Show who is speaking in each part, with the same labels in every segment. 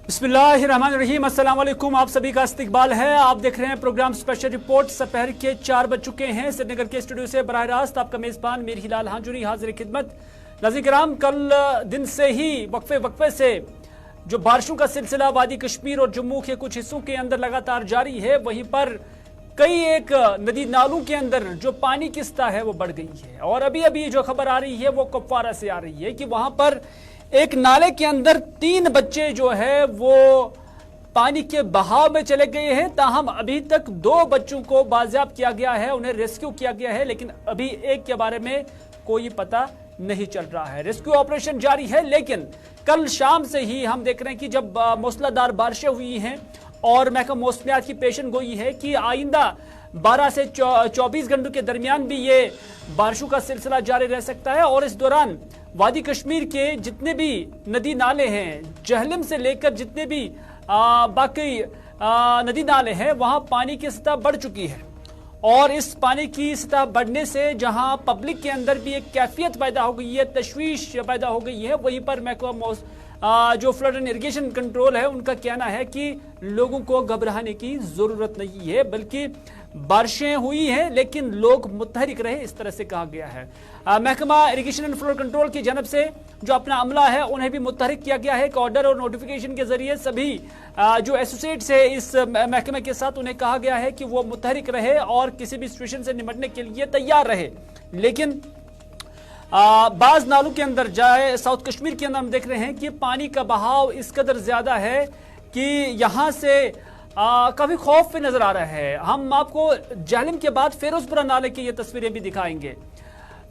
Speaker 1: बिस्मिल्लाहिर्रहमानिर्रहीम, अस्सलाम वालेकुम। आप सभी का इस्तकबाल है। आप देख रहे हैं प्रोग्राम स्पेशल रिपोर्ट। दोपहर के 4 बज चुके हैं। श्रीनगर के स्टूडियो से बराह रास्त आपका मेजबान मीर हिलाल हांजुरी हाजिर खिदमत। नाज़रीन किराम, कल दिन से ही वक्फे से जो बारिशों का सिलसिला वादी कश्मीर और जम्मू के कुछ हिस्सों के अंदर लगातार जारी है, वहीं पर कई एक नदी नालों के अंदर जो पानी की सतह है वो बढ़ गई है। और अभी अभी जो खबर आ रही है वो कुपवारा से आ रही है कि वहां पर एक नाले के अंदर 3 बच्चे जो है वो पानी के बहाव में चले गए हैं। ताहम अभी तक 2 बच्चों को बाजियाब किया गया है, उन्हें रेस्क्यू किया गया है, लेकिन अभी एक के बारे में कोई पता नहीं चल रहा है। रेस्क्यू ऑपरेशन जारी है, लेकिन कल शाम से ही हम देख रहे हैं कि जब मूसलाधार बारिशें हुई हैं और महकमा मौसमियात की पेशन गोई है कि आइंदा 12 से 24 घंटों के दरमियान भी ये बारिशों का सिलसिला जारी रह सकता है। और इस दौरान वादी कश्मीर के जितने भी नदी नाले हैं, जहलम से लेकर जितने भी बाकी नदी नाले हैं, वहां पानी की सतह बढ़ चुकी है। और इस पानी की सतह बढ़ने से जहां पब्लिक के अंदर भी एक कैफियत पैदा हो गई है, तशवीश पैदा हो गई है, वहीं पर महकमा जो फ्लड एंड इरिगेशन कंट्रोल है उनका कहना है कि लोगों को घबराने की जरूरत नहीं है, बल्कि बारिशें हुई हैं लेकिन लोग मुतहरिक रहे, इस तरह से कहा गया है। महकमा इरिगेशन एंड फ्लड कंट्रोल की जानब से जो अपना अमला है उन्हें भी मुतहरिक किया गया है। एक ऑर्डर और नोटिफिकेशन के जरिए सभी जो एसोसिएट्स है इस महकमे के साथ उन्हें कहा गया है कि वो मुतहरिक रहे और किसी भी सिचुएशन से निपटने के लिए तैयार रहे। लेकिन बाज नालों के अंदर जाए, साउथ कश्मीर के अंदर हम देख रहे हैं कि पानी का बहाव इस कदर ज्यादा है कि यहां से काफी खौफ पे नजर आ रहा है। हम आपको जालिम के बाद फेरोजपुरा नाले की ये तस्वीरें भी दिखाएंगे।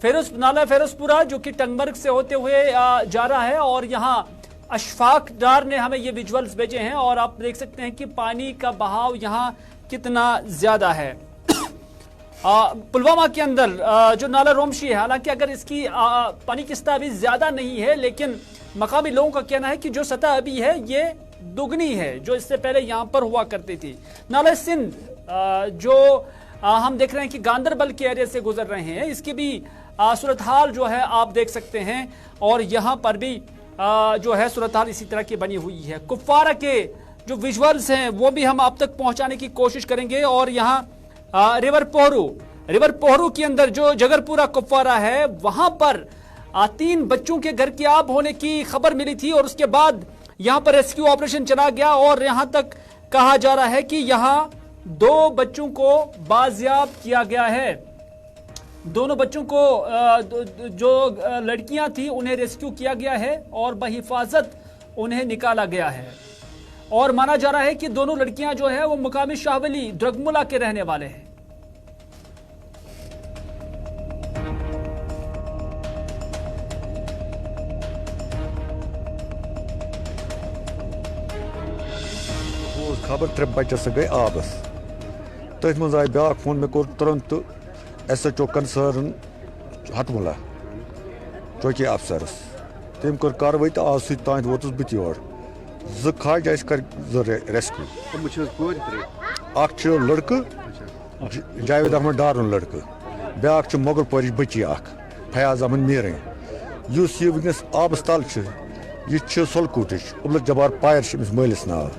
Speaker 1: फेरोजपुरा जो कि टंगमर्ग से होते हुए जा रहा है और यहाँ अशफाक डार ने हमें ये विजुअल्स भेजे हैं और आप देख सकते हैं कि पानी का बहाव यहाँ कितना ज्यादा है। पुलवामा के अंदर जो नाला रोमशी है, हालांकि अगर इसकी पानी की सतह अभी ज्यादा नहीं है, लेकिन मकामी लोगों का कहना है कि जो सतह अभी है ये दुगनी है जो इससे पहले यहां पर हुआ करती थी। नाला सिंध जो हम देख रहे हैं कि गांदरबल के एरिया से गुजर रहे हैं, इसकी भी सूरत हाल जो है आप देख सकते हैं। और यहां पर भी जो है सूरत हाल इसी तरह की बनी हुई है। कुपवारा के जो विजुअल्स हैं वो भी हम आप तक पहुंचाने की कोशिश करेंगे। और यहाँ रिवर पोहरू के अंदर जो जगरपुरा कुपवारा है, वहां पर 3 बच्चों के घर की आग होने की खबर मिली थी और उसके बाद यहां पर रेस्क्यू ऑपरेशन चला गया और यहां तक कहा जा रहा है कि यहां 2 बच्चों को बाजियाब किया गया है। दोनों बच्चों को जो लड़कियां थी उन्हें रेस्क्यू किया गया है और बहिफाजत उन्हें निकाला गया है। और माना जा रहा है कि दोनों लड़कियां जो है वो मुकामी शाहवली द्रगमुला के रहने वाले हैं।
Speaker 2: खबर 3 बच्चे से गए आबस तथ मज आय ब्या फोन मे कोर तुरंत SHO कंसर्न हतमुला चौकी अफसरस तम कर कार्रवाई तो आज सत वोतुस बत योर 2 खाज कर रेस्क्यू अख लड़कं जावेद अहमद डारुन लड़कं ब्या मोगलपोर बची फयाज अहमद मीर युस यह वनस आबस तल यह सोलकूट उबलक जबार पायर मलिस नाव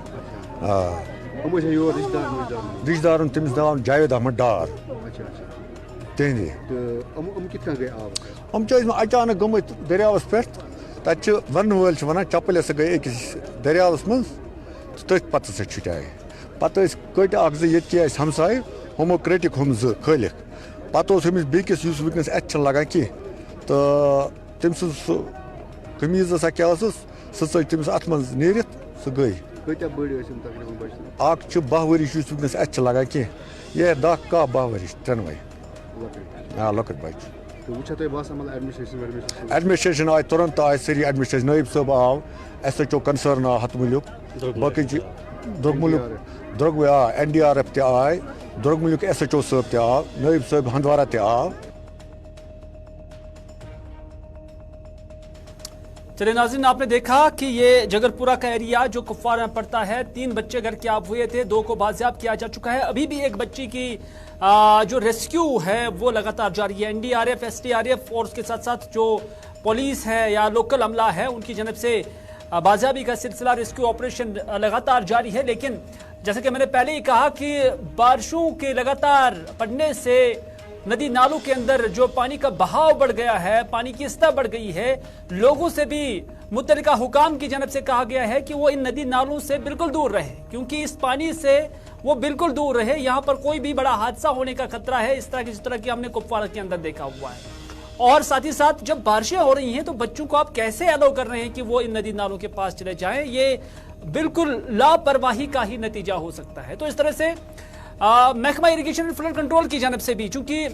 Speaker 2: रिश्तेदार तमिस नाव जावेद अहमद डार तेंदे अचानक गमत दरियावस पे तत वन वल वन चपल हसा गई अकिस दरियावस मज तथ पत सा छुटाए पत कट ये हमसाय हमो क्रेटिक हम 2 खलिक पत बेकिस वनस अत लगा कह तो तम सह कमीज क्या सह तमिस अत मज नीरित सह गई 12 वरिश वनस अत लगा कह ये 10-12 वरिश 3 वय लकट बच एडमिनिस्ट्रेशन आय तुरंत आय सारी एडमिनिस्ट्रेशन नायब साहब आव SHO कंसर्न आव हतमुल्युक बाकी द्रगमुल्युक NDRF ते आय द्रगमुल्युक SHO साहब ते आव नायब साहब हंदवारा ते आव।
Speaker 1: चलिए नाज़रीन, आपने देखा कि ये जगरपुरा का एरिया जो कुपवारा में पड़ता है, 3 बच्चे घर के आब हुए थे, 2 को बाजियाब किया जा चुका है। अभी भी एक बच्ची की जो रेस्क्यू है वो लगातार जारी है। NDRF SDRF और उसके साथ साथ जो पुलिस है या लोकल अमला है उनकी जानब से बाजियाबी का सिलसिला, रेस्क्यू ऑपरेशन लगातार जारी है। लेकिन जैसे कि मैंने पहले ही कहा कि बारिशों के लगातार पड़ने से नदी नालों के अंदर जो पानी का बहाव बढ़ गया है, पानी की सतह बढ़ गई है। लोगों से भी मुतल्लिका हुकाम की जानब से कहा गया है कि वो इन नदी नालों से बिल्कुल दूर रहे, क्योंकि इस पानी से वो बिल्कुल दूर रहे। यहाँ पर कोई भी बड़ा हादसा होने का खतरा है, इस तरह की जिस तरह की हमने कुपवाड़ा के अंदर देखा हुआ है। और साथ ही साथ जब बारिशें हो रही हैं तो बच्चों को आप कैसे अलाउ कर रहे हैं कि वो इन नदी नालों के पास चले जाएं? ये बिल्कुल लापरवाही का ही नतीजा हो सकता है। तो इस तरह से महकमा इरिगेशन एंड फ्लड कंट्रोल की जानब से भी, चूंकि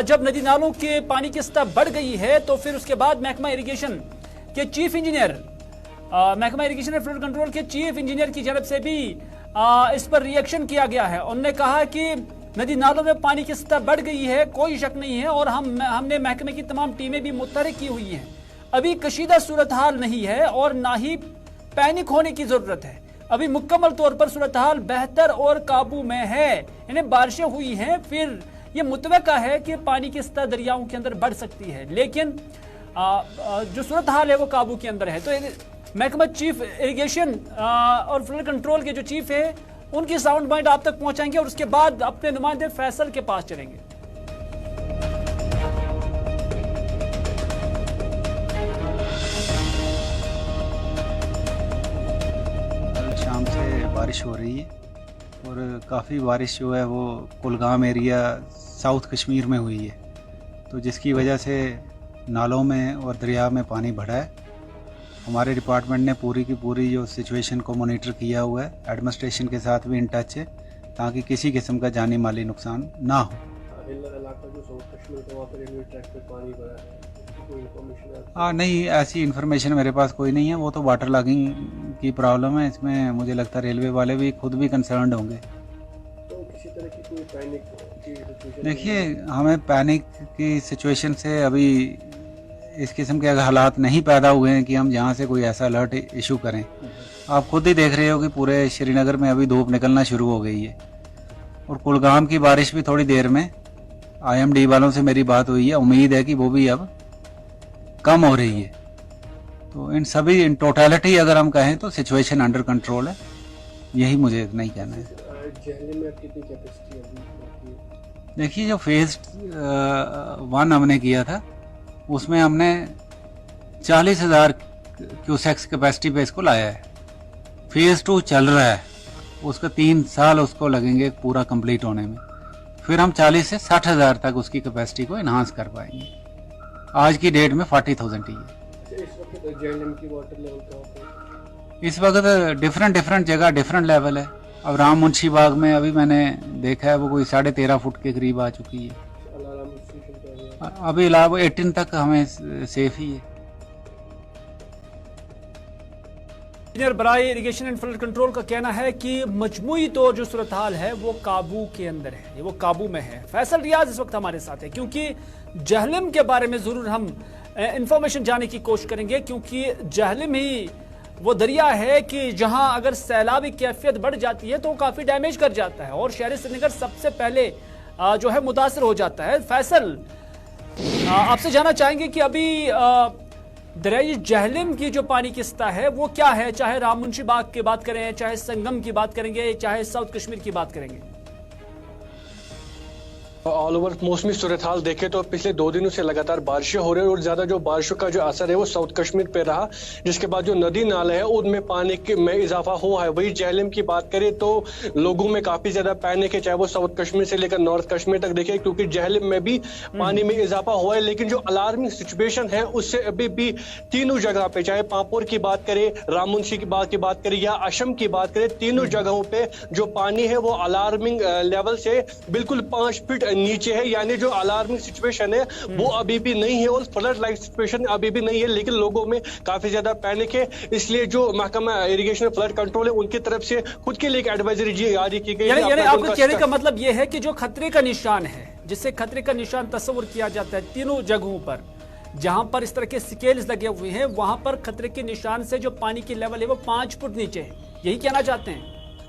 Speaker 1: जब नदी नालों के पानी की सतह बढ़ गई है तो फिर उसके बाद महकमा इरिगेशन के चीफ इंजीनियर, महकमा इरिगेशन एंड फ्लड कंट्रोल के चीफ इंजीनियर की जानब से भी इस पर रिएक्शन किया गया है। उन्होंने कहा कि नदी नालों में पानी की सतह बढ़ गई है, कोई शक नहीं है, और हमने महकमे की तमाम टीमें भी मुतहरिक की हुई हैं। अभी कशीदा सूरत हाल नहीं है और ना ही पैनिक होने की जरूरत है। अभी मुकम्मल तौर पर सूरत हाल बेहतर और काबू में है। इन्हें बारिशें हुई हैं, फिर ये मुतवक्का है कि पानी की सतह दरियाओं के अंदर बढ़ सकती है, लेकिन जो सूरत हाल है वो काबू के अंदर है। तो महकमा चीफ इरिगेशन और फ्लड कंट्रोल के जो चीफ है उनकी साउंड बाइट आप तक पहुंचाएंगे और उसके बाद अपने नुमाइंदे फैसल के पास चलेंगे।
Speaker 3: शाम से बारिश हो रही है और काफ़ी बारिश जो है वो कुलगाम एरिया साउथ कश्मीर में हुई है, तो जिसकी वजह से नालों में और दरिया में पानी बढ़ा है। हमारे डिपार्टमेंट ने पूरी की पूरी जो सिचुएशन को मॉनिटर किया हुआ है, एडमिनिस्ट्रेशन के साथ भी इन टच है ताकि किसी किस्म का जानी माली नुकसान ना हो। नहीं, ऐसी इन्फॉर्मेशन मेरे पास कोई नहीं है। वो तो वाटर लॉगिंग की प्रॉब्लम है, इसमें मुझे लगता है रेलवे वाले भी खुद भी कंसर्न्ड होंगे।
Speaker 4: तो किसी तरह की कोई पैनिक की सिचुएशन?
Speaker 3: देखिए, हमें पैनिक की सिचुएशन से अभी इस किस्म के हालात नहीं पैदा हुए हैं कि हम जहाँ से कोई ऐसा अलर्ट इशू करें। आप खुद ही देख रहे हो कि पूरे श्रीनगर में अभी धूप निकलना शुरू हो गई है और कुलगाम की बारिश भी थोड़ी देर में, IMD वालों से मेरी बात हुई है, उम्मीद है कि वो भी अब कम हो रही है। तो इन सभी इन टोटलिटी अगर हम कहें तो सिचुएशन अंडर कंट्रोल है, यही मुझे नहीं कहना है।
Speaker 4: जहलम में कितनी कैपेसिटी अभी?
Speaker 3: देखिए, जो फेज 1 हमने किया था उसमें हमने 40,000 क्यूसेक्स कैपेसिटी पे इसको लाया है। फेज 2 चल रहा है, उसका 3 साल उसको लगेंगे पूरा कंप्लीट होने में। फिर हम 40 से 60,000 तक उसकी कैपेसिटी को इन्हांस कर पाएंगे। आज की डेट में 40,000 ही है।
Speaker 4: इस वक्त जहलम की वाटर लेवल कहाँ पे?
Speaker 3: इस वक्त डिफरेंट जगह डिफरेंट लेवल है। अब राम मुंशी बाग में अभी मैंने देखा है वो कोई 13.5 फुट के करीब आ चुकी है। अभी इलावा 18 तक हमें सेफ ही है।
Speaker 1: इंजीनियर बराए इरिगेशन एंड फ्लड कंट्रोल का कहना है कि मजमूई तौर जो सूरत हाल है वो काबू के अंदर है, वो काबू में है। फैसल रियाज इस वक्त हमारे साथ है, क्योंकि जहलम के बारे में जरूर हम इंफॉर्मेशन जानने की कोशिश करेंगे, क्योंकि जहलम ही वो दरिया है कि जहां अगर सैलाबी कैफियत बढ़ जाती है तो काफी डैमेज कर जाता है और शहर श्रीनगर सबसे पहले जो है मुतासर हो जाता है। फैसल, आपसे जानना चाहेंगे कि अभी दरियाई जहलम की जो पानी की सतह है वो क्या है, चाहे राम मुंशी बाग की बात करें, चाहे संगम की बात करेंगे, चाहे साउथ कश्मीर की बात करेंगे।
Speaker 4: ऑल ओवर मौसमी सूरत हाल देखें तो पिछले 2 दिनों से लगातार बारिशें हो रही है और ज्यादा जो बारिशों का जो असर है वो साउथ कश्मीर पे रहा, जिसके बाद जो नदी नाले है उनमें पानी में इजाफा हुआ है। वही जहलम की बात करें तो लोगों में काफी ज्यादा पैनिक है, चाहे वो साउथ कश्मीर से लेकर नॉर्थ कश्मीर तक देखें, क्योंकि जहलम में भी पानी में इजाफा हुआ है। लेकिन जो अलार्मिंग सिचुएशन है उससे अभी भी तीनों जगह पे, चाहे पापुर की बात करें, राम मुंशी की बात करें या असम की बात करें, तीनों जगहों पे जो पानी है वो अलार्मिंग लेवल से बिल्कुल 5 फीट नीचे है। यानी जो अलार्मिंग सिचुएशन है वो अभी भी नहीं है और फ्लड लाइक सिचुएशन अभी भी नहीं है, लेकिन लोगों में काफी ज्यादा पैनिक है। इसलिए जो महकमा इरिगेशन फ्लड कंट्रोल है उनकी तरफ से खुद के लिए एक एडवाइजरी जारी की गई है।
Speaker 1: यानी आपके कहने का मतलब यह है कि जो खतरे का निशान है, जिससे खतरे का निशान तस्वुर किया जाता है, तीनों जगहों पर जहां पर इस तरह के स्केल्स लगे हुए हैं वहां पर खतरे के निशान से जो पानी की लेवल है वो 5 फुट नीचे है, यही कहना चाहते हैं?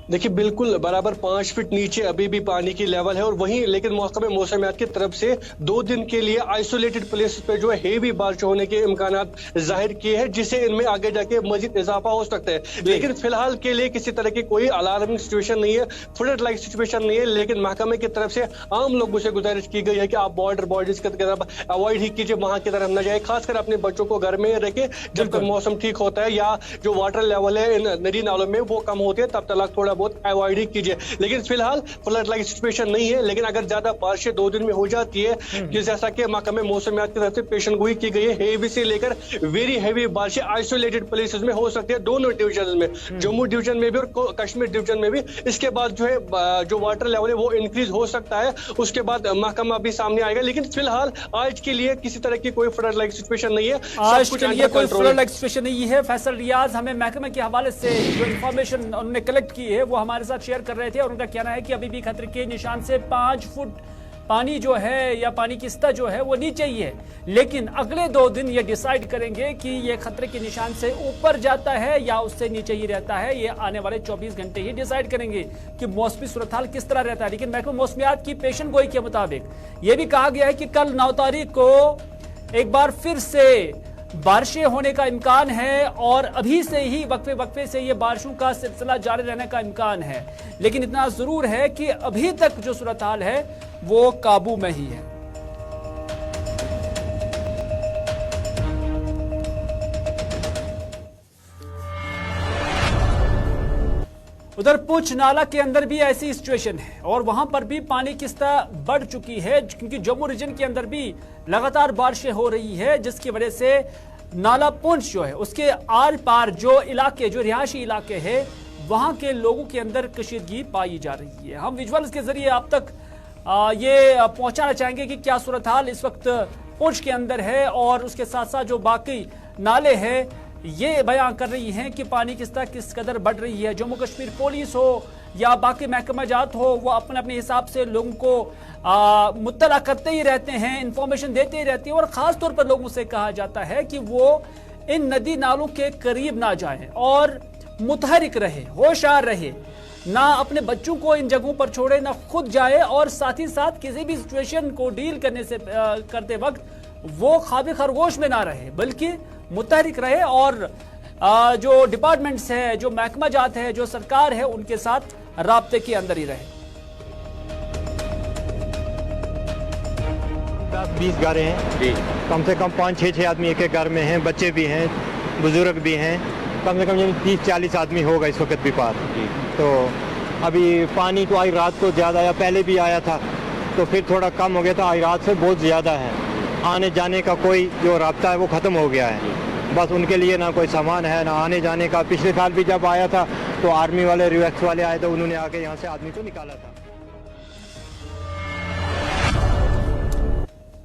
Speaker 4: देखिए बिल्कुल बराबर 5 फीट नीचे अभी भी पानी की लेवल है और वहीं लेकिन महकमे मौसमियात की तरफ से 2 दिन के लिए आइसोलेटेड प्लेसेस पे जो है हेवी बारिश होने के इम्कानात जाहिर किए हैं, जिससे इनमें आगे जाके मजीद इजाफा हो सकता है। लेकिन फिलहाल के लिए किसी तरह की कोई अलार्मिंग सिचुएशन नहीं है, फ्लड लाइक सिचुएशन नहीं है। लेकिन महकमे की तरफ से आम लोगों से गुजारिश की गई है कि आप बॉर्डर्स की तरफ अवॉइड ही कीजिए, वहां की तरफ न जाए, खासकर अपने बच्चों को घर में रखे जब तक मौसम ठीक होता है या जो वाटर लेवल है इन नदी नालों में वो कम होते हैं तब तक थोड़ा बहुत अवॉइड ही कीजिए। लेकिन फिलहाल फ्लड लाइक सिचुएशन नहीं है। लेकिन अगर ज्यादा बारिशें 2 दिन में हो जाती है कि जैसा कि महकमे मौसमियात की तरफ से पेशन गोई की गई है, हेवी से लेकर वेरी हेवी बारिशें आइसोलेटेड प्लेसेस में हो सकती है, दोनों डिवीजन में, जम्मू डिवीजन में भी और कश्मीर डिवीजन में भी। इसके बाद जो है जो वाटर लेवल है वो इंक्रीज हो सकता है, उसके बाद महकमा भी सामने आएगा। लेकिन फिलहाल आज के लिए किसी तरह की कोई फ्लड लाइक सिचुएशन नहीं है,
Speaker 1: आज के लिए कोई फ्लड लाइक सिचुएशन नहीं है। फैसल रियाज हमें महकमे के हवाले से जो इन्फॉर्मेशन उन्होंने कलेक्ट की है वो हमारे साथ शेयर कर रहे थे और उनका कहना है कि अभी भी खतरे के निशान से 5 फुट पानी जो है या पानी की सतह जो है वो नीचे ही है। लेकिन अगले 2 दिन ये डिसाइड करेंगे कि ये खतरे के निशान से ऊपर जाता है या उससे नीचे ही रहता है। ये आने वाले 24 घंटे ही डिसाइड करेंगे कि मौसमी सूरत हाल किस तरह रहता है। लेकिन महकमा मौसमियात की पेशन गोई के मुताबिक ये भी कहा गया है कि कल 9 तारीख को एक बार फिर से बारिशें होने का इम्कान है और अभी से ही वक्फे से ये बारिशों का सिलसिला जारी रहने का इम्कान है। लेकिन इतना जरूर है कि अभी तक जो सूरत हाल है वो काबू में ही है। उधर पुंछ नाला के अंदर भी ऐसी सिचुएशन है और वहां पर भी पानी की सतह बढ़ चुकी है, क्योंकि जम्मू रीजन के अंदर भी लगातार बारिशें हो रही है, जिसकी वजह से नाला पुंछ जो है उसके आर पार जो इलाके, जो रिहायशी इलाके हैं, वहां के लोगों के अंदर कशीदगी पाई जा रही है। हम विजुअल्स के जरिए आप तक ये पहुंचाना चाहेंगे कि क्या सूरत हाल इस वक्त पुंछ के अंदर है और उसके साथ साथ जो बाकी नाले हैं ये बयां कर रही हैं कि पानी की सतह किस कदर बढ़ रही है। जम्मू कश्मीर पुलिस हो या बाकी महकमा जात हो, वो अपने अपने हिसाब से लोगों को मुत्तला करते ही रहते हैं, इंफॉर्मेशन देते ही रहती है और खास तौर पर लोगों से कहा जाता है कि वो इन नदी नालों के करीब ना जाएं और मुतहरिक रहे, होशियार रहे, ना अपने बच्चों को इन जगहों पर छोड़े, ना खुद जाए और साथ ही साथ किसी भी सिचुएशन को डील करने से करते वक्त वो ख्वाब खरगोश में ना रहे, बल्कि मुतहरिक रहे और जो डिपार्टमेंट्स है, जो महकमा जात है, जो सरकार है, उनके साथ राब्ते के अंदर ही रहे।
Speaker 5: 10-20 घरें हैं जी, कम से कम 5-6 आदमी एक एक घर में हैं, बच्चे भी हैं, बुजुर्ग भी हैं, कम से कम 30-40 आदमी होगा इस वक्त भी पार। तो अभी पानी तो आज रात को ज़्यादा आया, पहले भी आया था तो फिर थोड़ा कम हो गया था, आज रात से बहुत ज़्यादा है। आने जाने का कोई जो रास्ता है वो ख़त्म हो गया है, बस उनके लिए ना कोई सामान है ना आने जाने का। पिछले साल भी जब आया था तो आर्मी वाले, रिवैक्स वाले आए तो उन्होंने आके यहाँ से आदमी को निकाला था।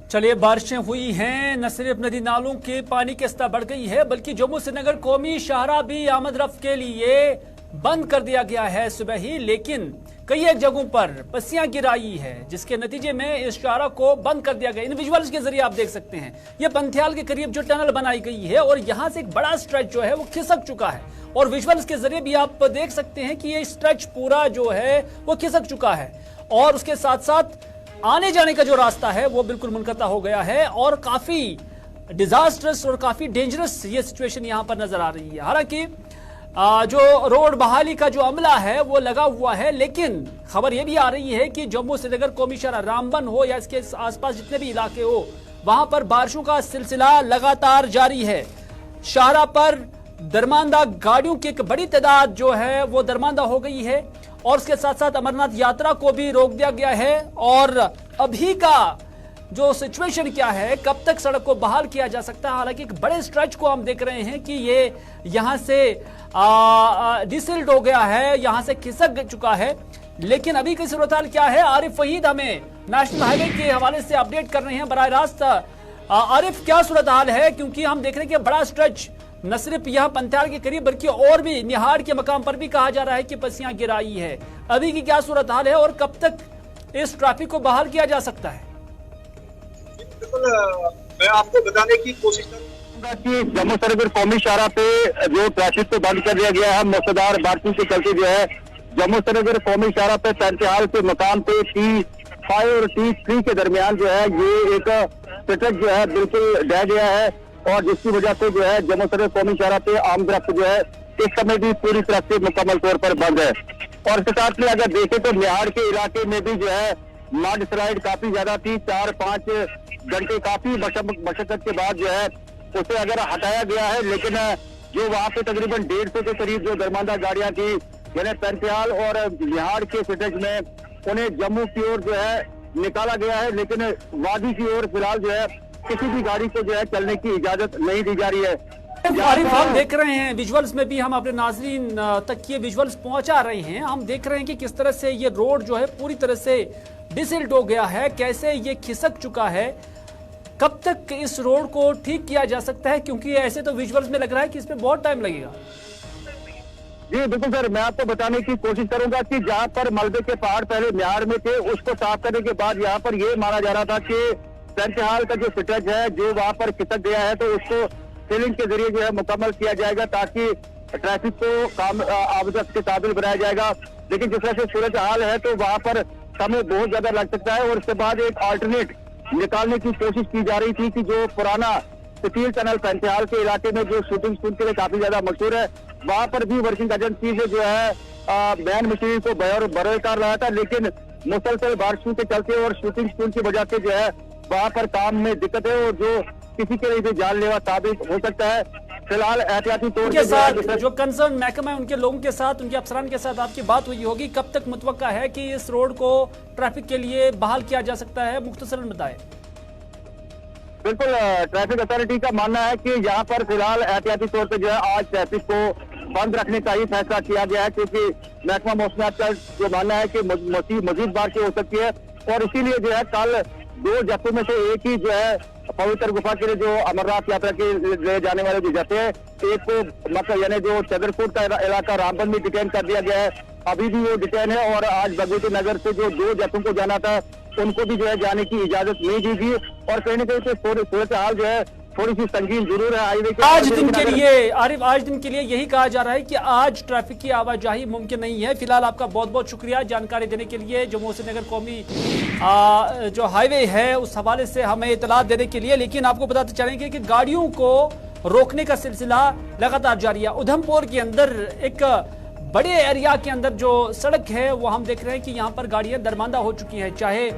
Speaker 1: चलिए, बारिशें हुई हैं, न सिर्फ नदी नालों के पानी की सतह बढ़ गई है बल्कि जम्मू श्रीनगर कौमी शाहराह भी आमद रफ्त के लिए बंद कर दिया गया है सुबह ही। लेकिन कई एक जगहों पर पस्सियां गिराई है, जिसके नतीजे में इस शाहराह को बंद कर दिया गया। इन विजुअल्स के जरिए आप देख सकते हैं ये पंथियाल के करीब जो टनल बनाई गई है और यहां से एक बड़ा स्ट्रेच जो है वो खिसक चुका है और विजुअल्स के जरिए भी आप देख सकते हैं कि ये स्ट्रेच पूरा जो है वो खिसक चुका है और उसके साथ साथ आने जाने का जो रास्ता है वो बिल्कुल मुनक़ता हो गया है और काफी डिजास्टरस और काफी डेंजरस ये सिचुएशन यहां पर नजर आ रही है। हालांकि जो रोड बहाली का जो अमला है वो लगा हुआ है, लेकिन खबर ये भी आ रही है कि जम्मू श्रीनगर कौमी शाहराह, रामबन हो या इसके आसपास जितने भी इलाके हो, वहां पर बारिशों का सिलसिला लगातार जारी है। शाहराह पर दरमानदा गाड़ियों की एक बड़ी तादाद जो है वो दरमानदा हो गई है और उसके साथ साथ अमरनाथ यात्रा को भी रोक दिया गया है। और अभी का जो सिचुएशन क्या है, कब तक सड़क को बहाल किया जा सकता है, हालांकि एक बड़े स्ट्रेच को हम देख रहे हैं कि ये यहां से डिसिल्ट हो गया है, यहां से खिसक चुका है। लेकिन अभी की सूरत हाल क्या है, आरिफ वहीद हमें नेशनल हाईवे के हवाले से अपडेट कर रहे हैं बराह रास्त। आरिफ, क्या सूरत हाल है, क्योंकि हम देख रहे हैं कि बड़ा स्ट्रेच न सिर्फ यहाँ पंथियाल के करीब बल्कि और भी निहाड़ के मकाम पर भी कहा जा रहा है कि पस्सियां गिराई है। अभी की क्या सूरत हाल है और कब तक इस ट्रैफिक को बहाल किया जा सकता है?
Speaker 6: मैं आपको बताने की कोशिश करूंगा कि जम्मू श्रीनगर कौमी शाहराह पे जो ट्रैफिक को बंद कर दिया गया है, मूसलाधार बारिशों के चलते जो है जम्मू श्रीनगर कौमी शाहरा पे पैंतिहाल के मकाम पे T5 और T3 के दरमियान जो है ये एक स्ट्रेच जो है बिल्कुल ढह गया है, और जिसकी वजह से जो है जम्मू श्रीनगर कौमी शाहरा पे आमदरफ्त जो है इस समय भी पूरी तरह से मुकम्मल तौर पर बंद है। और इसके साथ में अगर देखें तो निहाड़ के इलाके में भी जो है मड स्लाइड काफी ज्यादा थी, 4-5 घंटे काफी मशक्कत के बाद जो है उसे अगर हटाया गया है, लेकिन जो वहाँ पे तकरीबन 150 के करीब जो दरमांदा गाड़ियां थी यानी पैंतिहाल और निहाड़ के स्ट्रेच में, उन्हें जम्मू की ओर जो है निकाला गया है, लेकिन वादी की ओर फिलहाल जो है किसी भी गाड़ी को जो है चलने की इजाजत नहीं दी जा रही है।
Speaker 1: आरिफ, हम देख रहे हैं विजुअल्स में भी, हम अपने नाजरीन तक ये विजुअल्स पहुंचा रहे हैं। हम देख रहे हैं कि किस तरह से ये रोड जो है पूरी तरह से डिसिल्ट हो गया है, कैसे ये खिसक चुका है। कब तक इस रोड को ठीक किया जा सकता है, क्योंकि ऐसे तो विजुअल्स में लग रहा है कि इसमें बहुत टाइम लगेगा।
Speaker 6: जी बिल्कुल सर, मैं आपको बताने की कोशिश करूंगा कि जहां पर मलबे के पहाड़ पहले निहाड़ में थे, उसको साफ करने के बाद यहाँ पर ये माना जा रहा था कि पैंतिहाल का जो स्ट्रेच है जो वहां पर खिसक गया है, तो उसको सीलिंग के जरिए जो है मुकम्मल किया जाएगा ताकि ट्रैफिक को आवाजाही के काबिल बनाया जाएगा। लेकिन जिस तरह से सूरत हाल है तो वहां पर समय बहुत ज्यादा लग सकता है, और इसके बाद एक अल्टरनेट निकालने की कोशिश की जा रही थी कि जो पुराना स्टील टनल पैंतिहाल के इलाके में जो शूटिंग स्कूल के लिए काफी ज्यादा मशहूर है, वहां पर भी वर्किंग एजेंसी से जो है मैन मशीन को बरोए कर रहा था, लेकिन मुसलसल बारिशों के चलते और शूटिंग स्कूल की वजह से जो है वहां पर काम में दिक्कत है, और जो किसी के लिए भी जानलेवा साबित हो सकता है। फिलहाल एहतियाती तौर
Speaker 1: के साथ जो कंसर्न महकमा है उनके लोगों के साथ, उनके अफसरान के साथ आपकी बात हुई होगी, कब तक मुतवक्का है कि इस रोड को ट्रैफिक के लिए बहाल किया जा सकता है, मुख्तसरन बताएं।
Speaker 6: बिल्कुल, ट्रैफिक अथॉरिटी का मानना है कि यहाँ पर फिलहाल एहतियाती तौर पर जो है आज ट्रैफिक को बंद रखने का ही फैसला किया गया है, क्योंकि महकमा मौसमियात का जो मानना है कि मजीद बारिश हो सकती है, और इसीलिए जो है कल 2 जत्थों में से एक ही जो है पवित्र गुफा के लिए जो अमरनाथ यात्रा के ले जाने वाले जो जत्थे हैं, एक को मतलब यानी जो चंद्रकोट का इलाका रामबन में डिटेन कर दिया गया है, अभी भी वो डिटेन है, और आज भगवती नगर से जो 2 जत्थों को जाना था उनको भी जो है जाने की इजाजत नहीं दी गई, और कहीं ना कहीं से सूरत हाल जो है थोड़ी सी संगीन जरूर है हाईवे के।
Speaker 1: आज दिन के लिए आरिफ, आज दिन के लिए यही कहा जा रहा है कि आज ट्रैफिक की आवाजाही मुमकिन नहीं है। फिलहाल आपका बहुत बहुत शुक्रिया जानकारी देने के लिए, जम्मू श्रीनगर कौमी जो हाईवे है उस हवाले से हमें इतला देने के लिए। लेकिन आपको बताते चलेंगे कि गाड़ियों को रोकने का सिलसिला लगातार जारी है। उधमपुर के अंदर एक बड़े एरिया के अंदर जो सड़क है वो हम देख रहे हैं कि यहाँ पर गाड़ियां दरमांदा हो चुकी हैं, चाहे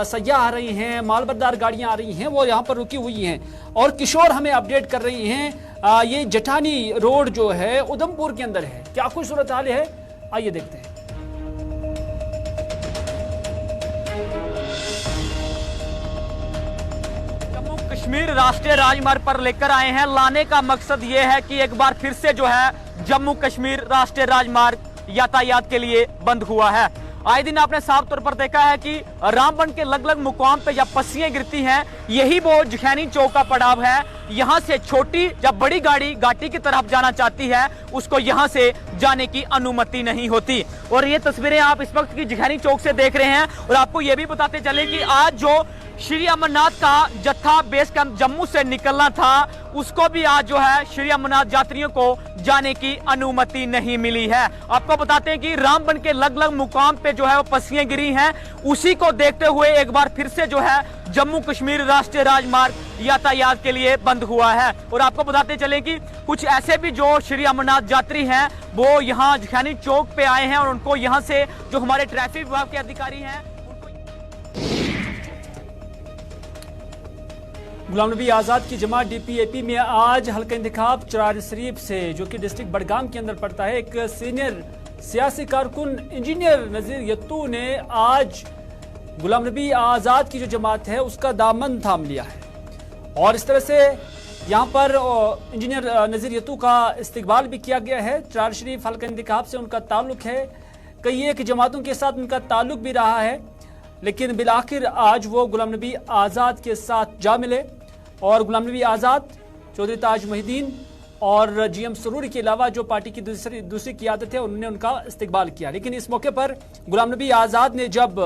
Speaker 1: सयाह आ रही हैं, मालबरदार गाड़ियां आ रही हैं, वो यहाँ पर रुकी हुई हैं। और किशोर हमें अपडेट कर रही हैं ये जठानी रोड जो है उधमपुर के अंदर है, क्या कुछ सूरत हाल है, आइए देखते हैं।
Speaker 7: जम्मू कश्मीर राष्ट्रीय राजमार्ग पर लेकर आए हैं। लाने का मकसद ये है कि एक बार फिर से जो है जम्मू कश्मीर राष्ट्रीय राजमार्ग यातायात के लिए बंद हुआ है। आए दिन आपने साफ तौर पर देखा है कि रामबन के अलग अलग मुकाम पे जब पस्सियां गिरती हैं, यही वो जुखैनी चौक का पड़ाव है। यहाँ से छोटी या बड़ी गाड़ी घाटी की तरफ जाना चाहती है, उसको यहाँ से जाने की अनुमति नहीं होती। और ये तस्वीरें आप इस वक्त की जुखैनी चौक से देख रहे हैं। और आपको ये भी बताते चले कि आज जो श्री अमरनाथ का जत्था बेस कैंप जम्मू से निकलना था, उसको भी आज जो है श्री अमरनाथ यात्रियों को जाने की अनुमति नहीं मिली है। आपको बताते हैं कि रामबन के अलग अलग मुकाम पे जो है वो पस्सियां गिरी हैं। उसी को देखते हुए एक बार फिर से जो है जम्मू कश्मीर राष्ट्रीय राजमार्ग यातायात के लिए बंद हुआ है। और आपको बताते चले कि कुछ ऐसे भी जो श्री अमरनाथ यात्री हैं वो यहाँ जुखैनी चौक पे आए हैं, और उनको यहाँ से जो हमारे ट्रैफिक विभाग के अधिकारी हैं
Speaker 1: गुलाम नबी आज़ाद की जमात DPAP में आज हल्का इंतखाब चरार शरीफ से, जो कि डिस्ट्रिक्ट बडगाम के अंदर पड़ता है, एक सीनियर सियासी कारकुन इंजीनियर नज़ीर यत्तू ने आज गुलाम नबी आज़ाद की जो जमात है उसका दामन थाम लिया है। और इस तरह से यहाँ पर इंजीनियर नज़ीर यत्तू का इस्तकबाल भी किया गया है। चरार शरीफ हल्का इंतखाब से उनका ताल्लुक है, कई एक जमातों के साथ उनका ताल्लुक भी रहा है, लेकिन बिलाखिर आज वो गुलाम नबी आज़ाद के साथ जा मिले। और गुलाम नबी आज़ाद, चौधरी ताज मोहिद्दीन और GM सरूरी के अलावा जो पार्टी की दूसरी क़ियादत है उन्होंने उनका इस्तकबाल किया। लेकिन इस मौके पर गुलाम नबी आज़ाद ने जब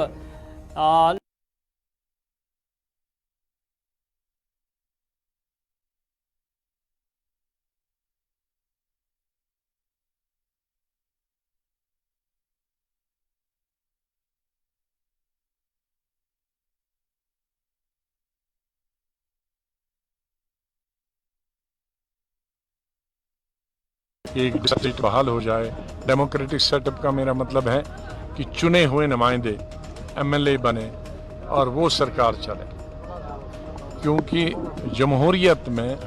Speaker 8: कि एक डिस्ट्रिक्ट बहाल हो जाए। डेमोक्रेटिक सेटअप का मेरा मतलब है कि चुने हुए नुमाइंदे एमएलए बने और वो सरकार चले, क्योंकि जमहूरियत में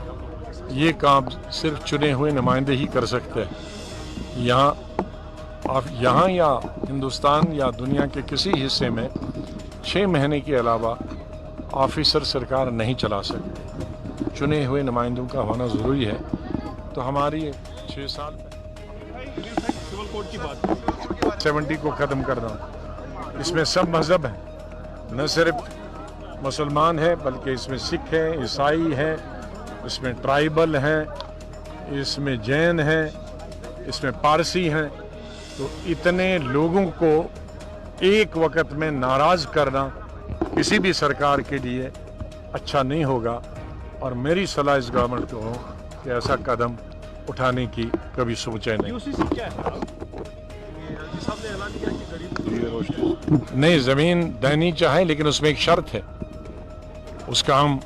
Speaker 8: ये काम सिर्फ चुने हुए नुमाइंदे ही कर सकते हैं। यहाँ या हिंदुस्तान या दुनिया के किसी हिस्से में 6 महीने के अलावा ऑफिसर सरकार नहीं चला सकते। चुने हुए नुमाइंदों का होना ज़रूरी है। तो हमारी 6 साल सिविल कोड की बात 70 को ख़त्म करना, इसमें सब मज़हब हैं, न सिर्फ मुसलमान हैं बल्कि इसमें सिख हैं, ईसाई हैं, इसमें ट्राइबल हैं, इसमें जैन हैं, इसमें पारसी हैं। तो इतने लोगों को एक वक्त में नाराज़ करना किसी भी सरकार के लिए अच्छा नहीं होगा। और मेरी सलाह इस गवर्नमेंट को हो कि ऐसा कदम उठाने की कभी सोचे नहीं। नहीं, ज़मीन देनी चाहे, लेकिन उसमें एक शर्त है, उसका हम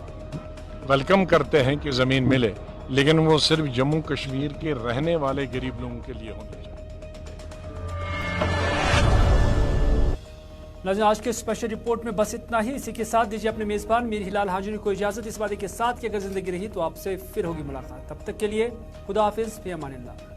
Speaker 8: वेलकम करते हैं कि ज़मीन मिले, लेकिन वो सिर्फ जम्मू कश्मीर के रहने वाले गरीब लोगों के लिए होनी चाहिए।
Speaker 1: नाज़रीन, आज के स्पेशल रिपोर्ट में बस इतना ही। इसी के साथ दीजिए अपने मेज़बान मीर हिलाल हांजुनी को इजाज़त, इस वादे के साथ कि अगर ज़िंदगी रही तो आपसे फिर होगी मुलाकात। तब तक के लिए खुदा हाफिज़, फ़ी अमानिल्लाह।